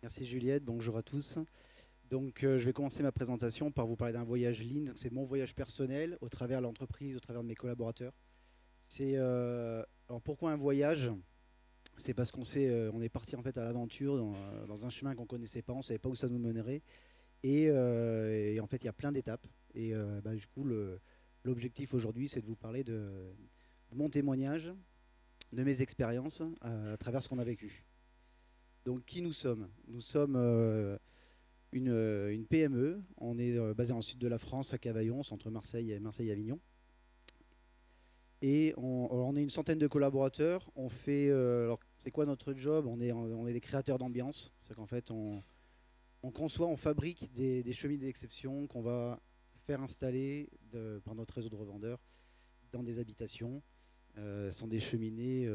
Merci Juliette, bonjour à tous. Donc je vais commencer ma présentation par vous parler d'un voyage Lean. Donc, c'est mon voyage personnel au travers de l'entreprise, au travers de mes collaborateurs. Alors pourquoi un voyage? C'est parce on est parti en fait à l'aventure dans un chemin qu'on connaissait pas, on savait pas où ça nous mènerait. Et en fait il y a plein d'étapes. Du coup l'objectif aujourd'hui c'est de vous parler de mon témoignage, de mes expériences à travers ce qu'on a vécu. Donc qui nous sommes? Nous sommes une PME. On est basé en sud de la France, à Cavaillon, entre Marseille et Avignon. On est une centaine de collaborateurs. Alors, c'est quoi notre job? On est des créateurs d'ambiance. C'est qu'en fait, on conçoit, on fabrique des cheminées d'exception qu'on va faire installer par notre réseau de revendeurs dans des habitations. Ce sont des cheminées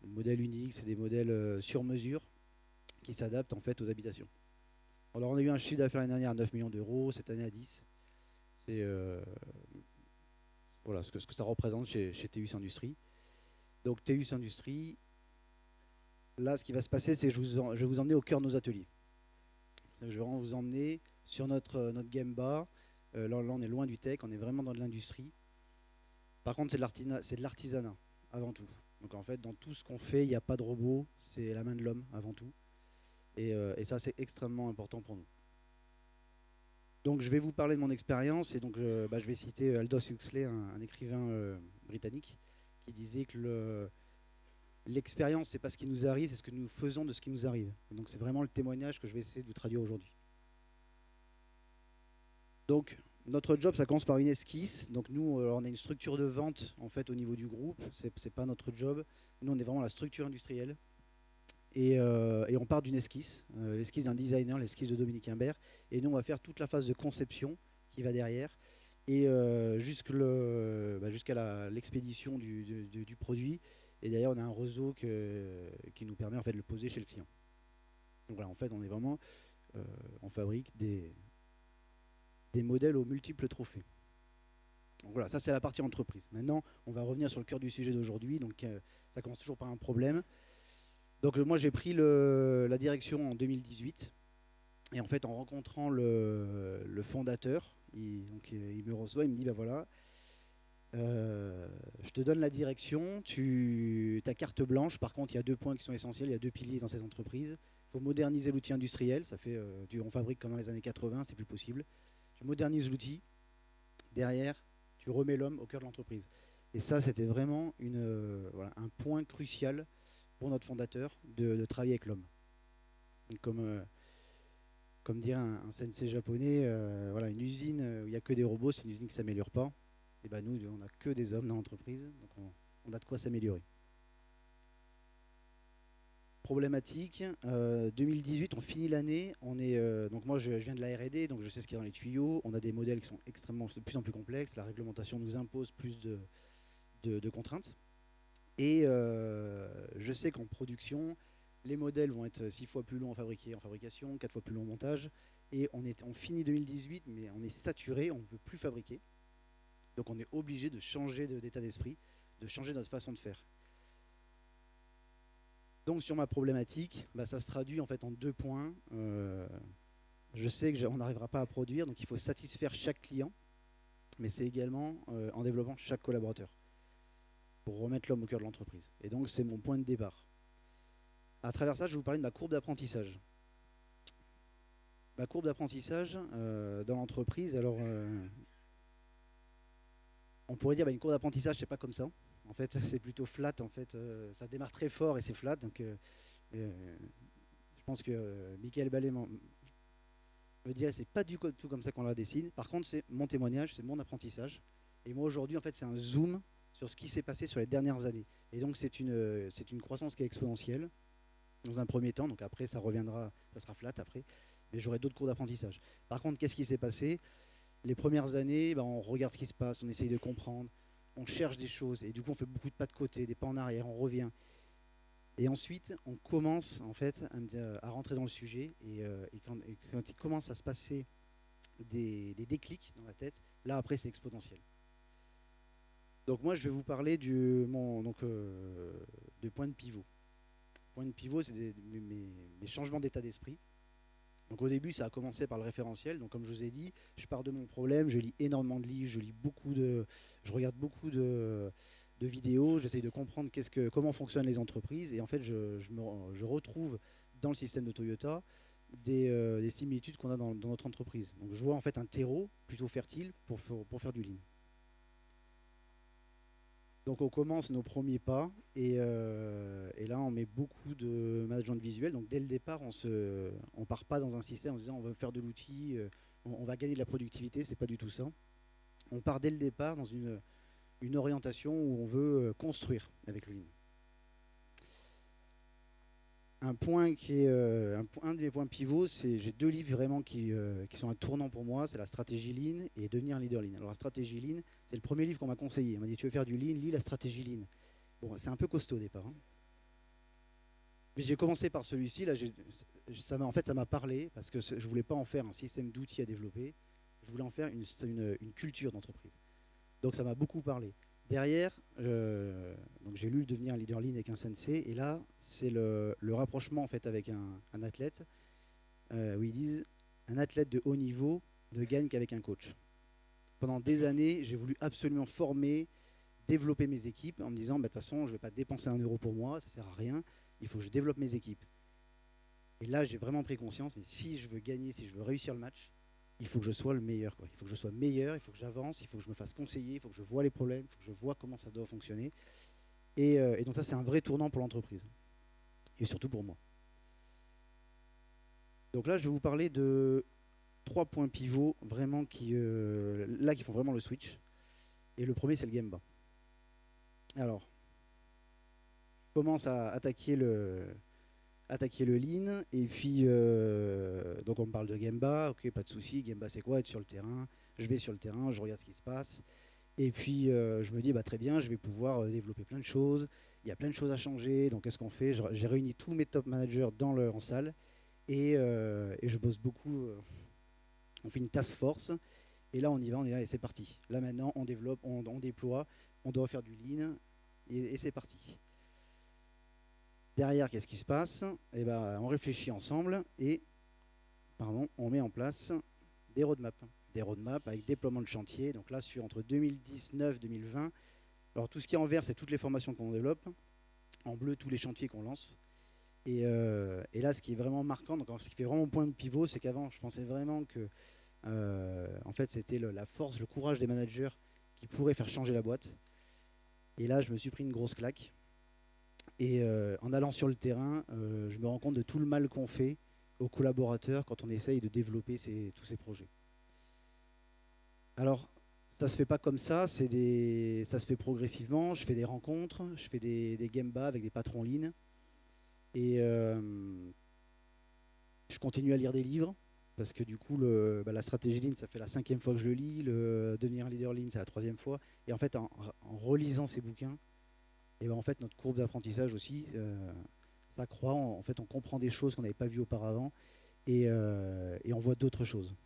modèles uniques, c'est des modèles sur mesure qui s'adaptent en fait aux habitations. Alors on a eu un chiffre d'affaires l'année dernière à 9 millions d'euros, cette année à 10. C'est voilà ce que ça représente chez TUS Industrie. Donc TUS Industrie, là ce qui va se passer, c'est que je vais vous emmener au cœur de nos ateliers. Je vais vraiment vous emmener sur notre Gemba. Là on est loin du tech, on est vraiment dans de l'industrie. Par contre c'est de l'artisanat avant tout. Donc en fait dans tout ce qu'on fait, il n'y a pas de robot, c'est la main de l'homme avant tout. Et ça c'est extrêmement important pour nous. Donc je vais vous parler de mon expérience et donc je vais citer Aldous Huxley, un écrivain britannique, qui disait que l'expérience c'est pas ce qui nous arrive, c'est ce que nous faisons de ce qui nous arrive. Et donc c'est vraiment le témoignage que je vais essayer de vous traduire aujourd'hui. Donc notre job ça commence par une esquisse. Donc nous on a une structure de vente en fait au niveau du groupe, c'est pas notre job. Nous on est vraiment la structure industrielle. Et on part d'une esquisse, l'esquisse d'un designer, l'esquisse de Dominique Imbert. Et nous, on va faire toute la phase de conception qui va derrière. Et jusqu'à l'expédition du produit. Et derrière, on a un réseau qui nous permet en fait, de le poser chez le client. Donc voilà, en fait, on fabrique des modèles aux multiples trophées. Donc voilà, ça c'est la partie entreprise. Maintenant, on va revenir sur le cœur du sujet d'aujourd'hui. Donc ça commence toujours par un problème. Donc moi j'ai pris la direction en 2018 et en fait en rencontrant le fondateur, il me reçoit, il me dit bah voilà, je te donne la direction, ta carte blanche. Par contre il y a deux points qui sont essentiels, il y a deux piliers dans cette entreprise. Il faut moderniser l'outil industriel, on fabrique comme dans les années 80, c'est plus possible. Tu modernises l'outil, derrière tu remets l'homme au cœur de l'entreprise. Et ça c'était vraiment un point crucial pour notre fondateur de travailler avec l'homme. Comme dirait un sensei japonais, voilà, une usine où il n'y a que des robots, c'est une usine qui ne s'améliore pas. Et ben nous, on n'a que des hommes dans l'entreprise, donc on a de quoi s'améliorer. Problématique, 2018, on finit l'année, donc moi je viens de la R&D, donc je sais ce qu'il y a dans les tuyaux, on a des modèles qui sont de plus en plus complexes, la réglementation nous impose plus de contraintes. Et je sais qu'en production, les modèles vont être 6 fois plus longs en fabrication, 4 fois plus longs en montage. Et on finit 2018, mais on est saturé, on ne peut plus fabriquer. Donc on est obligé de changer d'état d'esprit, de changer notre façon de faire. Donc sur ma problématique, ça se traduit en fait en deux points. Je sais qu'on n'arrivera pas à produire, donc il faut satisfaire chaque client, mais c'est également en développant chaque collaborateur pour remettre l'homme au cœur de l'entreprise. Et donc c'est mon point de départ. À travers ça, je vais vous parler de ma courbe d'apprentissage. Ma courbe d'apprentissage dans l'entreprise, alors on pourrait dire une courbe d'apprentissage, c'est pas comme ça. En fait, c'est plutôt flat. En fait, ça démarre très fort et c'est flat. Donc, je pense que Michael Ballet veut dire c'est pas du tout comme ça qu'on la dessine. Par contre, c'est mon témoignage, c'est mon apprentissage. Et moi aujourd'hui, en fait, c'est un zoom sur ce qui s'est passé sur les dernières années. Et donc, c'est une croissance qui est exponentielle dans un premier temps. Donc après, ça reviendra, ça sera flat après. Mais j'aurai d'autres cours d'apprentissage. Par contre, qu'est-ce qui s'est passé? Les premières années, on regarde ce qui se passe, on essaye de comprendre, on cherche des choses, et du coup, on fait beaucoup de pas de côté, des pas en arrière, on revient. Et ensuite, on commence en fait à rentrer dans le sujet, et quand il commence à se passer des déclics dans la tête, là après, c'est exponentiel. Donc moi, je vais vous parler de point de pivot. points de pivot, c'est mes changements d'état d'esprit. Donc au début, ça a commencé par le référentiel. Donc comme je vous ai dit, je pars de mon problème, je lis énormément de livres, je regarde beaucoup de vidéos, j'essaye de comprendre comment fonctionnent les entreprises. Et en fait, je retrouve dans le système de Toyota des similitudes qu'on a dans notre entreprise. Donc je vois en fait un terreau plutôt fertile pour faire du lean. Donc on commence nos premiers pas et là on met beaucoup de management visuel. Donc dès le départ on part pas dans un système en disant on va faire de l'outil, on va gagner de la productivité, c'est pas du tout ça. On part dès le départ dans une orientation où on veut construire avec le Lean. Un point qui est un de mes points pivots, c'est j'ai 2 livres vraiment qui sont un tournant pour moi, c'est la stratégie Lean et devenir un leader Lean. Alors la stratégie Lean, c'est le premier livre qu'on m'a conseillé. On m'a dit tu veux faire du Lean, lis la stratégie Lean. Bon, c'est un peu costaud au départ. Hein. Mais j'ai commencé par celui-ci, là, en fait ça m'a parlé parce que je voulais pas en faire un système d'outils à développer, je voulais en faire une culture d'entreprise. Donc ça m'a beaucoup parlé. Derrière, donc j'ai lu Devenir un leader lean avec un sensei, et là, c'est le rapprochement en fait avec un athlète, où ils disent un athlète de haut niveau ne gagne qu'avec un coach. Pendant des années, j'ai voulu absolument former, développer mes équipes en me disant, de toute façon, je ne vais pas dépenser 1 euro pour moi, ça ne sert à rien, il faut que je développe mes équipes. Et là, j'ai vraiment pris conscience, mais si je veux gagner, si je veux réussir le match, il faut que je sois le meilleur. Quoi. Il faut que je sois meilleur, il faut que j'avance, il faut que je me fasse conseiller, il faut que je vois les problèmes, il faut que je vois comment ça doit fonctionner. Et donc ça, c'est un vrai tournant pour l'entreprise. Et surtout pour moi. Donc là, je vais vous parler de 3 points pivots vraiment qui font vraiment le switch. Et le premier, c'est le Gemba. Alors, je commence à attaquer le lean, et puis donc on me parle de Gemba, ok, pas de souci. Gemba, c'est quoi? Être sur le terrain. Je vais sur le terrain, je regarde ce qui se passe, et puis je me dis très bien, je vais pouvoir développer plein de choses. Il y a plein de choses à changer, donc qu'est-ce qu'on fait? J'ai réuni tous mes top managers en salle, et je bosse beaucoup. On fait une task force, et là on y va, et c'est parti. Là maintenant, on développe, on déploie, on doit faire du lean, et c'est parti. Derrière, qu'est-ce qui se passe? Eh ben, on réfléchit ensemble et on met en place des roadmaps. Des roadmaps avec déploiement de chantier. Donc là, entre 2019 et 2020, alors tout ce qui est en vert, c'est toutes les formations qu'on développe. En bleu, tous les chantiers qu'on lance. Et là, ce qui est vraiment marquant, donc ce qui fait vraiment point de pivot, c'est qu'avant, je pensais vraiment que en fait, c'était la force, le courage des managers qui pourrait faire changer la boîte. Et là, je me suis pris une grosse claque. Et en allant sur le terrain, je me rends compte de tout le mal qu'on fait aux collaborateurs quand on essaye de développer tous ces projets. Alors, ça ne se fait pas comme ça, ça se fait progressivement. Je fais des rencontres, je fais des Gemba avec des patrons lean. Et je continue à lire des livres, parce que du coup, la stratégie lean, ça fait la 5e fois que je le lis. Le devenir un leader lean, c'est la 3e fois. Et en fait, en relisant ces bouquins, et en fait, notre courbe d'apprentissage aussi, ça croît. En fait, on comprend des choses qu'on n'avait pas vues auparavant, et on voit d'autres choses.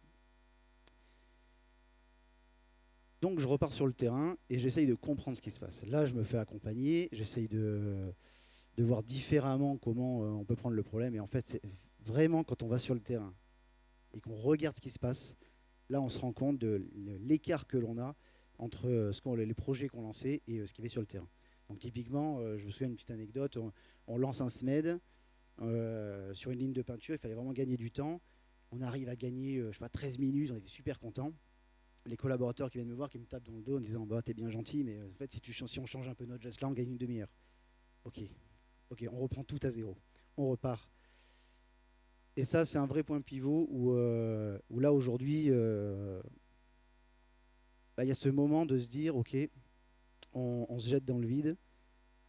Donc, je repars sur le terrain et j'essaye de comprendre ce qui se passe. Là, je me fais accompagner, j'essaye de voir différemment comment on peut prendre le problème. Et en fait, c'est vraiment quand on va sur le terrain et qu'on regarde ce qui se passe, là, on se rend compte de l'écart que l'on a entre les projets qu'on lançait et ce qui est sur le terrain. Donc typiquement, je me souviens d'une petite anecdote, on lance un SMED sur une ligne de peinture, il fallait vraiment gagner du temps. On arrive à gagner, 13 minutes, on était super contents. Les collaborateurs qui viennent me voir, qui me tapent dans le dos en disant t'es bien gentil, mais en fait si on change un peu notre geste là, on gagne une demi-heure. Ok, on reprend tout à zéro, on repart. Et ça, c'est un vrai point pivot où là aujourd'hui, il y a ce moment de se dire ok, on se jette dans le vide.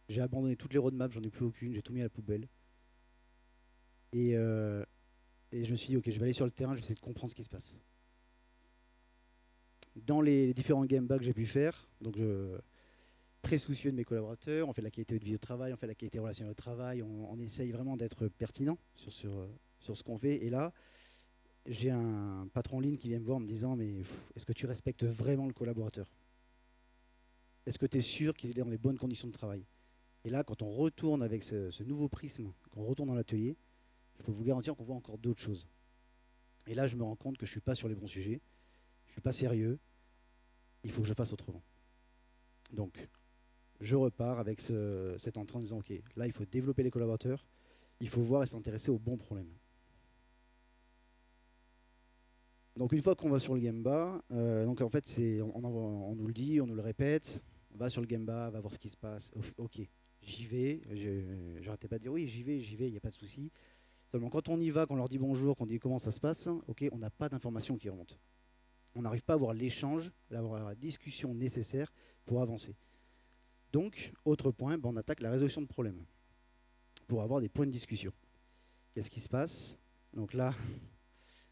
J'ai abandonné toutes les roadmaps, j'en ai plus aucune, j'ai tout mis à la poubelle. Et je me suis dit, ok, je vais aller sur le terrain, je vais essayer de comprendre ce qui se passe. Dans les différents Gemba que j'ai pu faire, donc très soucieux de mes collaborateurs, on fait la qualité de vie au travail, on fait la qualité relationnelle au travail, on essaye vraiment d'être pertinent sur ce qu'on fait. Et là, j'ai un patron ligne qui vient me voir en me disant, mais est-ce que tu respectes vraiment le collaborateur? Est-ce que tu es sûr qu'il est dans les bonnes conditions de travail? Et là, quand on retourne avec ce nouveau prisme, quand on retourne dans l'atelier, je peux vous garantir qu'on voit encore d'autres choses. Et là, je me rends compte que je ne suis pas sur les bons sujets, je ne suis pas sérieux, il faut que je fasse autrement. Donc, je repars avec cet entrain en disant, ok, là, il faut développer les collaborateurs, il faut voir et s'intéresser aux bons problèmes. Donc, une fois qu'on va sur le Gemba, donc en fait, on nous le dit, on nous le répète, on va sur le Gemba, on va voir ce qui se passe. Ok, j'y vais, j'arrêtais pas de dire oui, j'y vais, il n'y a pas de souci. Seulement, quand on y va, qu'on leur dit bonjour, qu'on dit comment ça se passe, ok, on n'a pas d'informations qui remontent. On n'arrive pas à avoir l'échange, à avoir la discussion nécessaire pour avancer. Donc, autre point, on attaque la résolution de problèmes pour avoir des points de discussion. Qu'est-ce qui se passe? Donc là,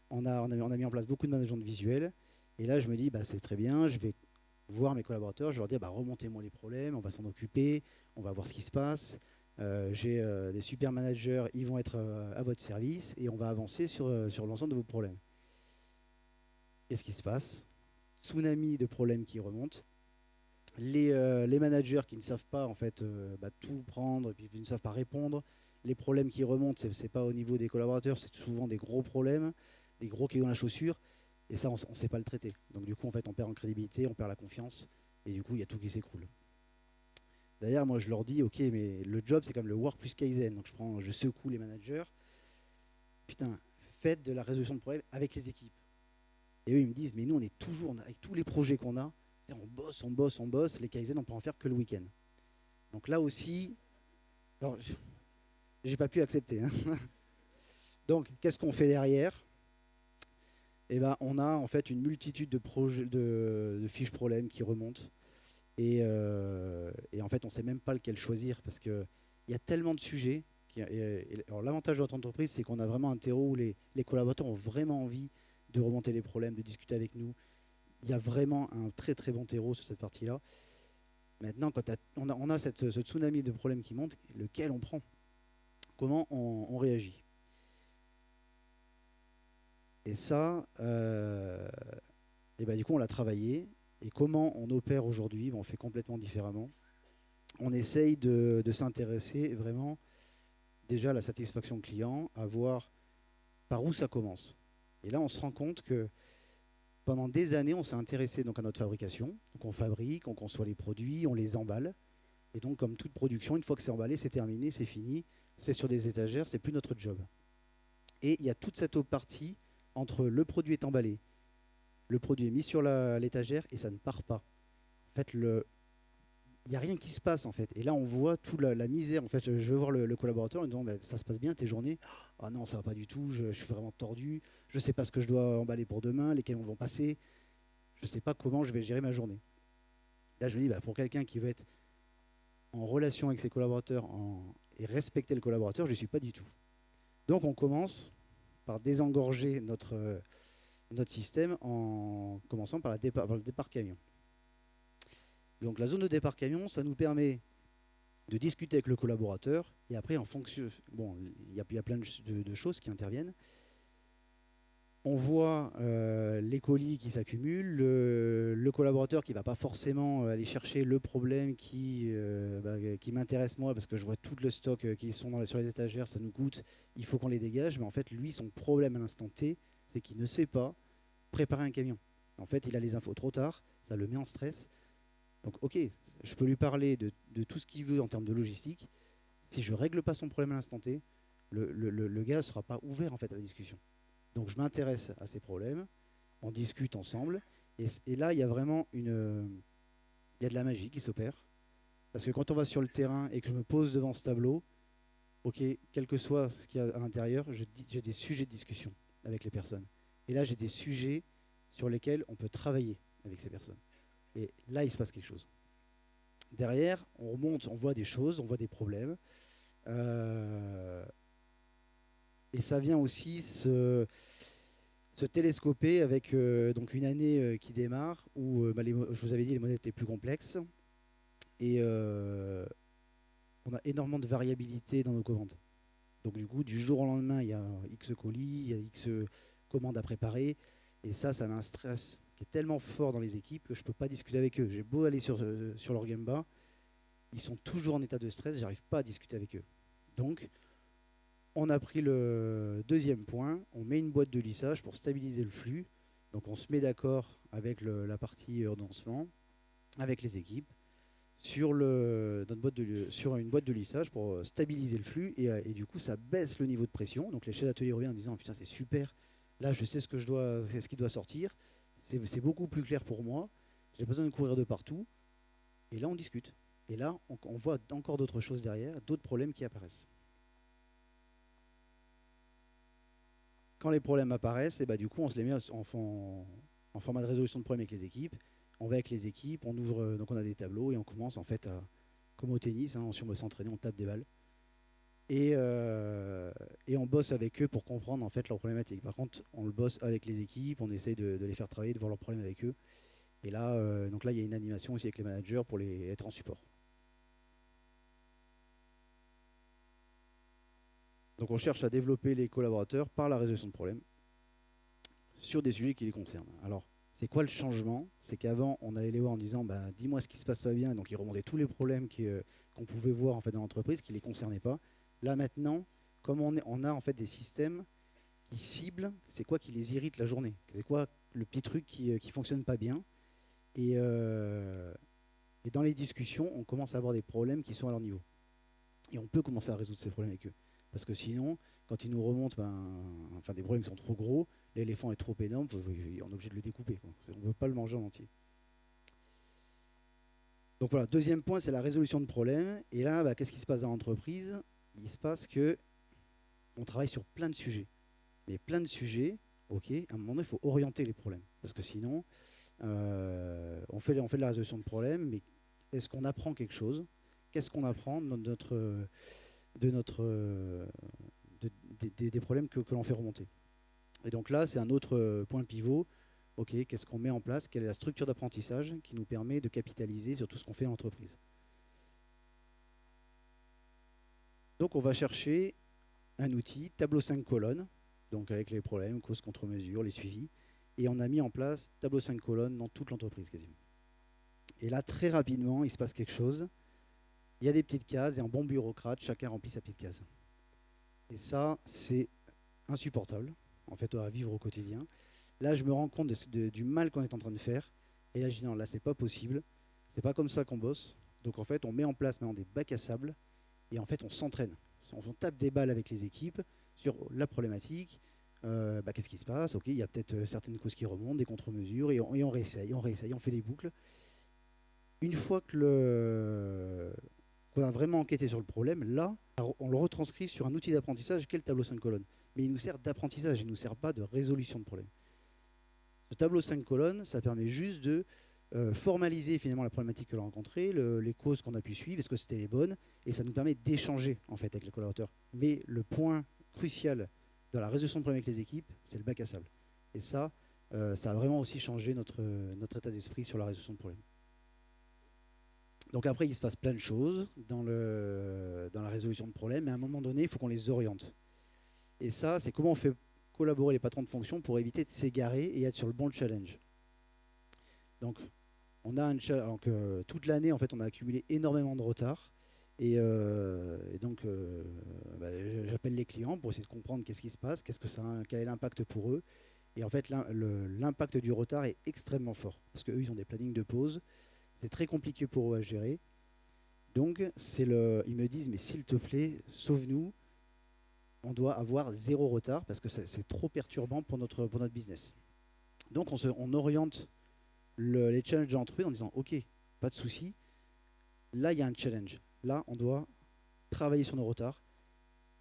on a mis en place beaucoup de management visuel. Et là, je me dis, c'est très bien, je vais voir mes collaborateurs, je vais leur dire, remontez-moi les problèmes, on va s'en occuper, on va voir ce qui se passe. J'ai des super managers, ils vont être à votre service et on va avancer sur l'ensemble de vos problèmes. Qu'est-ce qui se passe? Tsunami de problèmes qui remontent. Les managers qui ne savent pas en fait tout prendre et puis qui ne savent pas répondre. Les problèmes qui remontent, c'est pas au niveau des collaborateurs, c'est souvent des gros problèmes, des gros qui ont la chaussure. Et ça, on ne sait pas le traiter. Donc du coup, en fait, on perd en crédibilité, on perd la confiance, et du coup, il y a tout qui s'écroule. D'ailleurs, moi, je leur dis, ok, mais le job, c'est comme le work plus Kaizen. Donc je secoue les managers. Putain, faites de la résolution de problèmes avec les équipes. Et eux, ils me disent, mais nous, on est toujours, avec tous les projets qu'on a, on bosse. Les Kaizen, on peut en faire que le week-end. Donc là aussi, j'ai pas pu accepter. Hein. Donc, qu'est-ce qu'on fait derrière? Eh ben, on a en fait une multitude de projets, de fiches problèmes qui remontent. Et en fait, on ne sait même pas lequel choisir parce qu'il y a tellement de sujets. Alors, l'avantage de notre entreprise, c'est qu'on a vraiment un terreau où les collaborateurs ont vraiment envie de remonter les problèmes, de discuter avec nous. Il y a vraiment un très très bon terreau sur cette partie-là. Maintenant, quand on a ce tsunami de problèmes qui monte, lequel on prend? Comment on réagit? Et ça, du coup, on l'a travaillé. Et comment on opère aujourd'hui? On fait complètement différemment. On essaye de s'intéresser vraiment déjà à la satisfaction client, à voir par où ça commence. Et là, on se rend compte que pendant des années, on s'est intéressé donc à notre fabrication. Donc on fabrique, on conçoit les produits, on les emballe. Et donc, comme toute production, une fois que c'est emballé, c'est terminé, c'est fini, c'est sur des étagères, c'est plus notre job. Et il y a toute cette partie entre le produit est emballé, le produit est mis sur l'étagère et ça ne part pas. En fait, il n'y a rien qui se passe en fait. Et là, on voit toute la misère. En fait, je veux voir le collaborateur en disant ça se passe bien tes journées. Ah non, ça va pas du tout. Je suis vraiment tordu. Je sais pas ce que je dois emballer pour demain, les camions vont passer. Je sais pas comment je vais gérer ma journée. Là, je me dis pour quelqu'un qui veut être en relation avec ses collaborateurs et respecter le collaborateur, je ne suis pas du tout. Donc, on commence par désengorger notre système en commençant par le départ camion. Donc la zone de départ camion, ça nous permet de discuter avec le collaborateur et après en fonction, il y a plein de choses qui interviennent. On voit les colis qui s'accumulent, le collaborateur qui ne va pas forcément aller chercher le problème qui m'intéresse moi parce que je vois tout le stock qui sont sur les étagères, ça nous coûte, il faut qu'on les dégage, mais en fait lui son problème à l'instant T, c'est qu'il ne sait pas préparer un camion. En fait il a les infos trop tard, ça le met en stress. Donc ok, je peux lui parler de tout ce qu'il veut en termes de logistique, si je ne règle pas son problème à l'instant T, le gars ne sera pas ouvert en fait à la discussion. Donc je m'intéresse à ces problèmes, on discute ensemble, et là il y a vraiment il y a de la magie qui s'opère. Parce que quand on va sur le terrain et que je me pose devant ce tableau, ok, quel que soit ce qu'il y a à l'intérieur, j'ai des sujets de discussion avec les personnes. Et là j'ai des sujets sur lesquels on peut travailler avec ces personnes. Et là il se passe quelque chose. Derrière, on remonte, on voit des choses, on voit des problèmes. Et ça vient aussi se télescoper avec donc une année qui démarre où, je vous avais dit, les modèles étaient plus complexes. Et on a énormément de variabilité dans nos commandes. Donc du coup, du jour au lendemain, il y a X colis, il y a X commandes à préparer. Et ça met un stress qui est tellement fort dans les équipes que je ne peux pas discuter avec eux. J'ai beau aller sur leur Gemba, ils sont toujours en état de stress, j'arrive pas à discuter avec eux. Donc, on a pris le deuxième point, on met une boîte de lissage pour stabiliser le flux. Donc on se met d'accord avec la partie ordonnancement, avec les équipes, sur une boîte de lissage pour stabiliser le flux et du coup ça baisse le niveau de pression. Donc les chefs d'atelier reviennent en disant putain c'est super, là je sais ce qui doit sortir, c'est beaucoup plus clair pour moi, j'ai besoin de courir de partout et là on discute. Et là on voit encore d'autres choses derrière, d'autres problèmes qui apparaissent. Quand les problèmes apparaissent, et bah, du coup on se les met en format de résolution de problèmes avec les équipes. On va avec les équipes, on ouvre, donc on a des tableaux et on commence en fait comme au tennis, hein, si on veut s'entraîner, on tape des balles. Et on bosse avec eux pour comprendre en fait leurs problématiques. Par contre, on le bosse avec les équipes, on essaye de les faire travailler, de voir leurs problèmes avec eux. Et là, donc là, il y a une animation aussi avec les managers pour les être en support. Donc on cherche à développer les collaborateurs par la résolution de problèmes sur des sujets qui les concernent. Alors, c'est quoi le changement? C'est qu'avant, on allait les voir en disant bah, dis-moi ce qui se passe pas bien. Donc ils remontaient tous les problèmes qu'on pouvait voir en fait, dans l'entreprise qui ne les concernaient pas. Là maintenant, comme on a en fait des systèmes qui ciblent, c'est quoi qui les irrite la journée? C'est quoi le petit truc qui ne fonctionne pas bien? Et dans les discussions, on commence à avoir des problèmes qui sont à leur niveau. Et on peut commencer à résoudre ces problèmes avec eux. Parce que sinon, quand ils nous remontent enfin, des problèmes qui sont trop gros, l'éléphant est trop énorme, on est obligé de le découper. On ne peut pas le manger en entier. Donc voilà, deuxième point, c'est la résolution de problèmes. Et là, bah, qu'est-ce qui se passe dans l'entreprise? Il se passe que on travaille sur plein de sujets. Mais plein de sujets, ok, à un moment donné, il faut orienter les problèmes. Parce que sinon, on fait de la résolution de problèmes, mais est-ce qu'on apprend quelque chose? Qu'est-ce qu'on apprend des problèmes que l'on fait remonter? Et donc là, c'est un autre point pivot. Ok, qu'est-ce qu'on met en place? Quelle est la structure d'apprentissage qui nous permet de capitaliser sur tout ce qu'on fait en entreprise? Donc on va chercher un outil, tableau 5 colonnes, donc avec les problèmes, causes, contre-mesures, les suivis. Et on a mis en place tableau 5 colonnes dans toute l'entreprise quasiment. Et là, très rapidement, il se passe quelque chose. Il y a des petites cases et un bon bureaucrate, chacun remplit sa petite case. Et ça, c'est insupportable, en fait, à vivre au quotidien. Là, je me rends compte du mal qu'on est en train de faire. Et là, je dis non, là, c'est pas possible. C'est pas comme ça qu'on bosse. Donc, en fait, on met en place maintenant des bacs à sable. Et en fait, on s'entraîne. On tape des balles avec les équipes sur la problématique. Qu'est-ce qui se passe? Ok, il y a peut-être certaines causes qui remontent, des contre-mesures. Et on réessaye, on fait des boucles. Une fois qu'on a vraiment enquêté sur le problème, là, on le retranscrit sur un outil d'apprentissage qu'est le tableau 5 colonnes. Mais il nous sert d'apprentissage, il ne nous sert pas de résolution de problème. Ce tableau 5 colonnes, ça permet juste de formaliser finalement la problématique que l'on a rencontrée, les causes qu'on a pu suivre, est-ce que c'était les bonnes, et ça nous permet d'échanger en fait avec les collaborateurs. Mais le point crucial dans la résolution de problèmes avec les équipes, c'est le bac à sable. Et ça, ça a vraiment aussi changé notre état d'esprit sur la résolution de problèmes. Donc après, il se passe plein de choses dans la résolution de problèmes, mais à un moment donné, il faut qu'on les oriente. Et ça, c'est comment on fait collaborer les patrons de fonction pour éviter de s'égarer et être sur le bon challenge. Donc, on a toute l'année, en fait, on a accumulé énormément de retard. Et donc, j'appelle les clients pour essayer de comprendre qu'est-ce qui se passe, quel est l'impact pour eux. Et en fait, l'impact du retard est extrêmement fort. Parce qu'eux, ils ont des plannings de pause. C'est très compliqué pour eux à gérer. Donc, ils me disent, mais s'il te plaît, sauve-nous. On doit avoir 0 retard parce que c'est trop perturbant pour notre business. Donc, on oriente les challenges de l'entreprise en disant, OK, pas de souci. Là, il y a un challenge. Là, on doit travailler sur nos retards.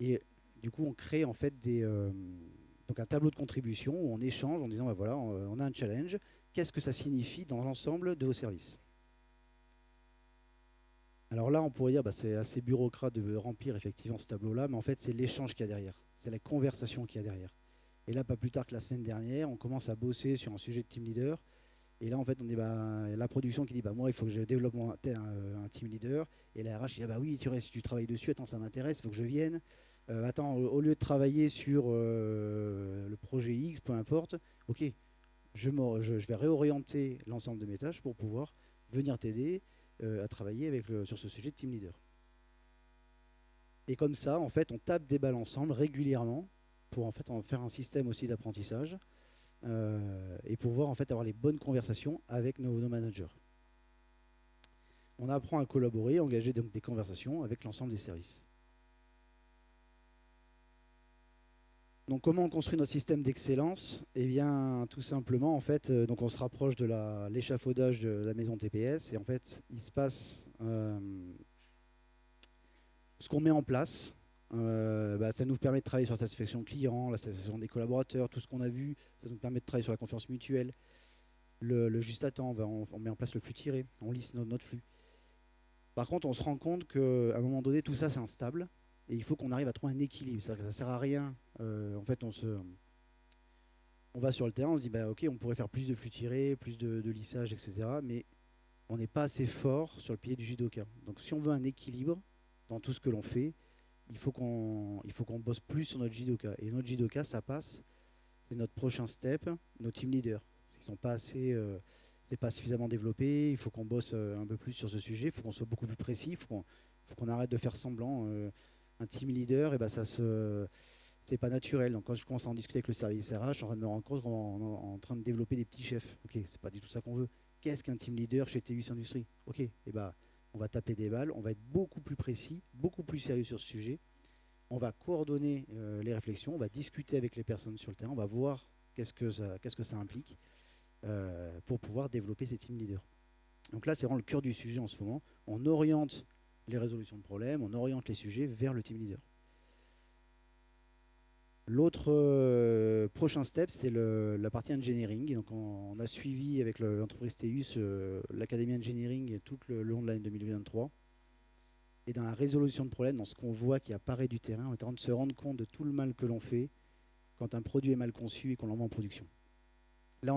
Et du coup, on crée en fait donc un tableau de contribution où on échange en disant, bah voilà, on a un challenge. Qu'est-ce que ça signifie dans l'ensemble de vos services? Alors là, on pourrait dire, c'est assez bureaucrate de remplir effectivement ce tableau-là, mais en fait, c'est l'échange qu'il y a derrière. C'est la conversation qu'il y a derrière. Et là, pas plus tard que la semaine dernière, on commence à bosser sur un sujet de team leader. Et là, en fait, on dit, la production qui dit, moi, il faut que je développe un team leader. Et la RH dit, oui, tu travailles dessus, attends, ça m'intéresse, il faut que je vienne. Attends, au lieu de travailler sur le projet X, peu importe, ok, je vais réorienter l'ensemble de mes tâches pour pouvoir venir t'aider. à travailler sur ce sujet de team leader. Et comme ça, en fait, on tape des balles ensemble régulièrement pour en fait en faire un système aussi d'apprentissage et pouvoir en fait avoir les bonnes conversations avec nos managers. On apprend à collaborer, à engager donc des conversations avec l'ensemble des services. Donc comment on construit notre système d'excellence? Eh bien, tout simplement, en fait, donc on se rapproche de l'échafaudage de la maison TPS et en fait, il se passe ce qu'on met en place. Ça nous permet de travailler sur la satisfaction client, la satisfaction des collaborateurs, tout ce qu'on a vu. Ça nous permet de travailler sur la confiance mutuelle. Le juste à temps, on met en place le flux tiré, on lisse notre flux. Par contre, on se rend compte qu'à un moment donné, tout ça c'est instable et il faut qu'on arrive à trouver un équilibre. Ça ne sert à rien. En fait, on va sur le terrain, on se dit bah, ok, on pourrait faire plus de flux tirés, plus de lissage, etc. Mais on n'est pas assez fort sur le pilier du judoka. Donc si on veut un équilibre dans tout ce que l'on fait, il faut qu'on bosse plus sur notre judoka. Et notre judoka, ça passe, c'est notre prochain step, nos team leaders. Ils sont pas assez, c'est pas suffisamment développé. Il faut qu'on bosse un peu plus sur ce sujet. Il faut qu'on soit beaucoup plus précis. Il faut qu'on arrête de faire semblant. Un team leader, et ben c'est pas naturel. Donc quand je commence à en discuter avec le service RH, je suis en train de me rendre compte qu'on est en train de développer des petits chefs. Ok, c'est pas du tout ça qu'on veut. Qu'est-ce qu'un team leader chez TUS Industrie? Ok, et ben on va taper des balles, on va être beaucoup plus précis, beaucoup plus sérieux sur ce sujet. On va coordonner les réflexions, on va discuter avec les personnes sur le terrain, on va voir qu'est-ce que ça implique pour pouvoir développer ces team leaders. Donc là, c'est vraiment le cœur du sujet en ce moment. On oriente les résolutions de problèmes, on oriente les sujets vers le team leader. L'autre prochain step, c'est la partie engineering. Donc on a suivi avec l'entreprise TEUS l'académie engineering tout le long de l'année 2023. Et dans la résolution de problèmes, dans ce qu'on voit qui apparaît du terrain, on est en train de se rendre compte de tout le mal que l'on fait quand un produit est mal conçu et qu'on l'envoie en production. Là,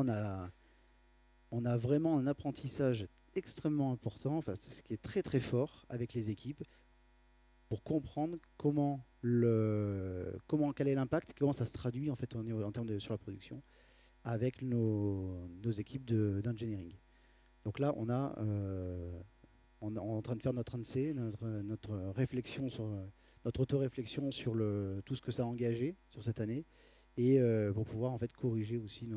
on a vraiment un apprentissage extrêmement important, enfin, ce qui est très très fort avec les équipes, pour comprendre quel est l'impact, comment ça se traduit en fait en termes sur la production avec nos équipes d'engineering. Donc là, on est en train de faire notre ANSI, notre réflexion sur notre auto-réflexion sur tout ce que ça a engagé sur cette année et pour pouvoir en fait corriger aussi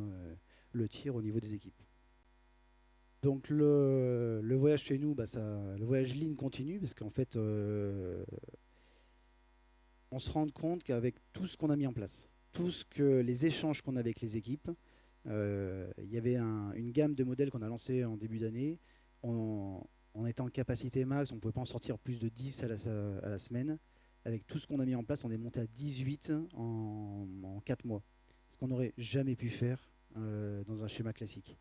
le tir au niveau des équipes. Donc le voyage chez nous, le voyage lean continue parce qu'en fait on se rend compte qu'avec tout ce qu'on a mis en place, les échanges qu'on a avec les équipes, il y avait une gamme de modèles qu'on a lancé en début d'année. On était en capacité max, on ne pouvait pas en sortir plus de 10 à la semaine. Avec tout ce qu'on a mis en place, on est monté à 18 en 4 mois. Ce qu'on n'aurait jamais pu faire dans un schéma classique.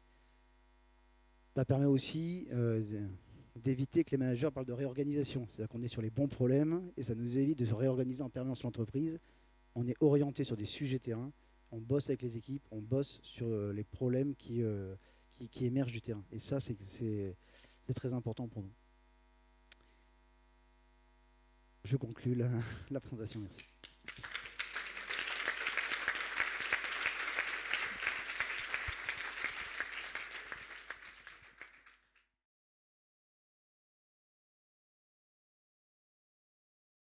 Ça permet aussi d'éviter que les managers parlent de réorganisation. C'est-à-dire qu'on est sur les bons problèmes et ça nous évite de se réorganiser en permanence l'entreprise. On est orienté sur des sujets terrain, on bosse avec les équipes, on bosse sur les problèmes qui émergent du terrain. Et ça, c'est très important pour nous. Je conclue la présentation. Merci.